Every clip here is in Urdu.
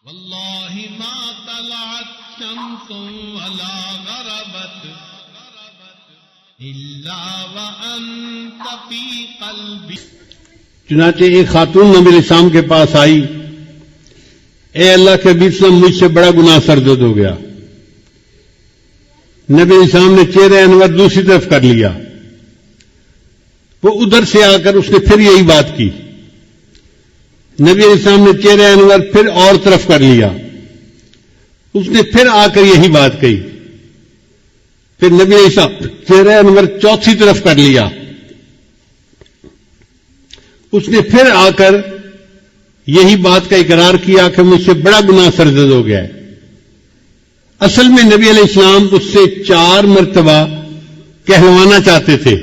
واللہ ما طلعت شمس ولا غربت الا وانت فی قلبی. چنانچہ ایک خاتون نبی علیہ السلام کے پاس آئی، اے اللہ کے حبیب صلی اللہ علیہ وسلم، مجھ سے بڑا گناہ سرزد ہو گیا. نبی علیہ السلام نے چہرہ انور دوسری طرف کر لیا. وہ ادھر سے آ کر اس نے پھر یہی بات کی. نبی علیہ السلام نے چہرہ انور پھر اور طرف کر لیا. اس نے پھر آ کر یہی بات کہی. پھر نبی علیہ السلام چہرہ انور چوتھی طرف کر لیا. اس نے پھر آ کر یہی بات کا اقرار کیا کہ مجھ سے بڑا گناہ سرزد ہو گیا ہے. اصل میں نبی علیہ السلام اس سے 4 مرتبہ کہلوانا چاہتے تھے.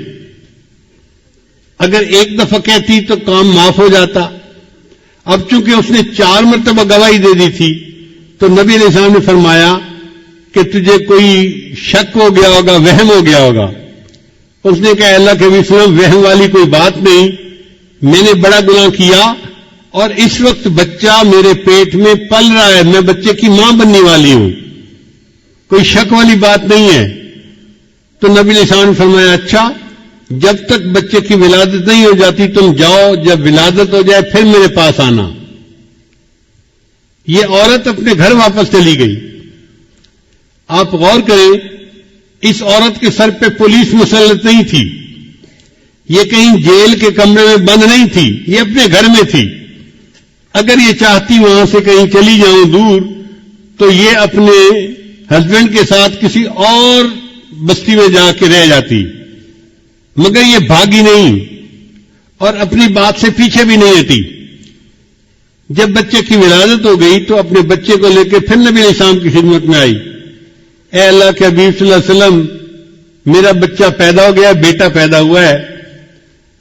اگر ایک دفعہ کہتی تو کام معاف ہو جاتا. اب چونکہ اس نے 4 مرتبہ گواہی دے دی تھی تو نبی علیہ السلام نے فرمایا کہ تجھے کوئی شک ہو گیا ہوگا، وہم ہو گیا ہوگا. اس نے کہا اللہ کے نبی صلی اللہ علیہ وسلم، وہم والی کوئی بات نہیں، میں نے بڑا گناہ کیا اور اس وقت بچہ میرے پیٹ میں پل رہا ہے، میں بچے کی ماں بننے والی ہوں، کوئی شک والی بات نہیں ہے. تو نبی علیہ السلام نے فرمایا اچھا، جب تک بچے کی ولادت نہیں ہو جاتی تم جاؤ، جب ولادت ہو جائے پھر میرے پاس آنا. یہ عورت اپنے گھر واپس چلی گئی. آپ غور کریں، اس عورت کے سر پہ پولیس مسلط نہیں تھی، یہ کہیں جیل کے کمرے میں بند نہیں تھی، یہ اپنے گھر میں تھی. اگر یہ چاہتی وہاں سے کہیں چلی جاؤں دور تو یہ اپنے ہسبینڈ کے ساتھ کسی اور بستی میں جا کے رہ جاتی، مگر یہ بھاگی نہیں اور اپنی بات سے پیچھے بھی نہیں ہٹی. جب بچے کی ولادت ہو گئی تو اپنے بچے کو لے کے پھر نبی علیہ السلام کی خدمت میں آئی. اے اللہ کے حبیب صلی اللہ علیہ وسلم، میرا بچہ پیدا ہو گیا، بیٹا پیدا ہوا ہے،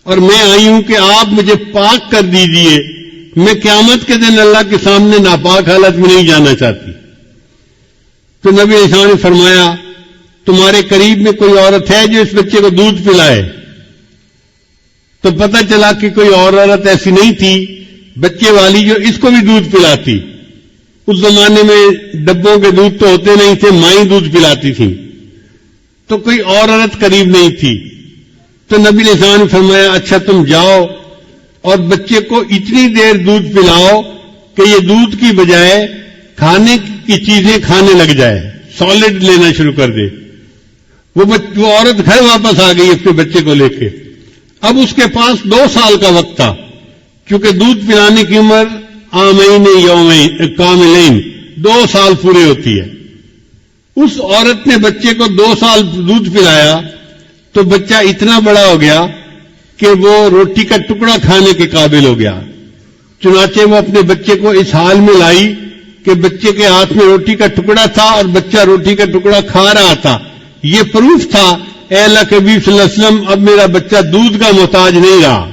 اور میں آئی ہوں کہ آپ مجھے پاک کر دیجئے، میں قیامت کے دن اللہ کے سامنے ناپاک حالت میں نہیں جانا چاہتی. تو نبی علیہ السلام نے فرمایا تمہارے قریب میں کوئی عورت ہے جو اس بچے کو دودھ پلائے؟ تو پتہ چلا کہ کوئی اور عورت ایسی نہیں تھی بچے والی جو اس کو بھی دودھ پلاتی. اس زمانے میں ڈبوں کے دودھ تو ہوتے نہیں تھے، مائیں دودھ پلاتی تھیں، تو کوئی اور عورت قریب نہیں تھی. تو نبی علیہ السلام نے فرمایا اچھا تم جاؤ اور بچے کو اتنی دیر دودھ پلاؤ کہ یہ دودھ کی بجائے کھانے کی چیزیں کھانے لگ جائے، سالڈ لینا شروع کر دے. وہ عورت گھر واپس آ گئی اپنے بچے کو لے کے. اب اس کے پاس 2 سال کا وقت تھا، کیونکہ دودھ پلانے کی عمر عامین یومین کاملین 2 سال پورے ہوتی ہے. اس عورت نے بچے کو 2 سال دودھ پلایا تو بچہ اتنا بڑا ہو گیا کہ وہ روٹی کا ٹکڑا کھانے کے قابل ہو گیا. چنانچہ وہ اپنے بچے کو اس حال میں لائی کہ بچے کے ہاتھ میں روٹی کا ٹکڑا تھا اور بچہ روٹی کا ٹکڑا کھا رہا تھا. یہ پروف تھا اے اللہ کے نبی صلی اللہ علیہ وسلم، اب میرا بچہ دودھ کا محتاج نہیں رہا.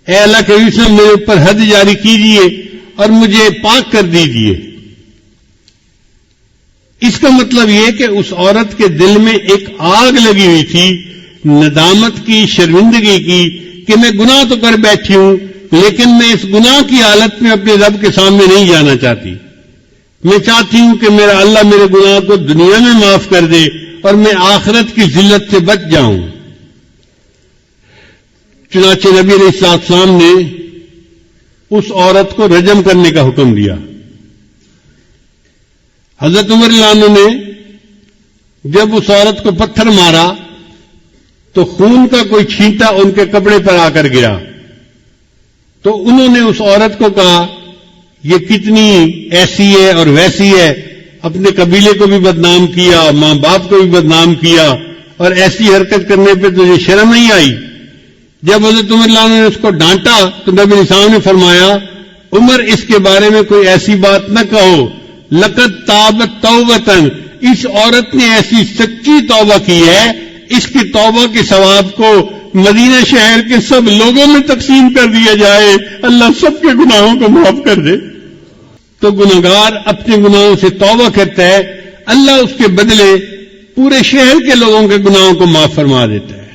اے اللہ کے نبی صلی اللہ علیہ وسلم، میرے اوپر حد جاری کیجئے اور مجھے پاک کر دیجئے. اس کا مطلب یہ کہ اس عورت کے دل میں ایک آگ لگی ہوئی تھی، ندامت کی، شرمندگی کی، کہ میں گناہ تو کر بیٹھی ہوں لیکن میں اس گناہ کی حالت میں اپنے رب کے سامنے نہیں جانا چاہتی. میں چاہتی ہوں کہ میرا اللہ میرے گناہ کو دنیا میں معاف کر دے اور میں آخرت کی ذلت سے بچ جاؤں. چنانچہ نبی علیہ السلام نے اس عورت کو رجم کرنے کا حکم دیا. حضرت عمر رضی اللہ عنہ نے جب اس عورت کو پتھر مارا تو خون کا کوئی چھینٹا ان کے کپڑے پر آ کر گرا. تو انہوں نے اس عورت کو کہا یہ کتنی ایسی ہے اور ویسی ہے، اپنے قبیلے کو بھی بدنام کیا، ماں باپ کو بھی بدنام کیا، اور ایسی حرکت کرنے پہ تجھے شرم نہیں آئی؟ جب حضرت عمر رضی اللہ عنہ نے اس کو ڈانٹا تو نبی علیہ السلام نے فرمایا عمر اس کے بارے میں کوئی ایسی بات نہ کہو، لقد تابت توبتن، اس عورت نے ایسی سچی توبہ کی ہے، اس کی توبہ کے ثواب کو مدینہ شہر کے سب لوگوں میں تقسیم کر دیا جائے، اللہ سب کے گناہوں کو معاف کر دے. تو گناہگار اپنے گناہوں سے توبہ کرتا ہے، اللہ اس کے بدلے پورے شہر کے لوگوں کے گناہوں کو معاف فرما دیتا ہے.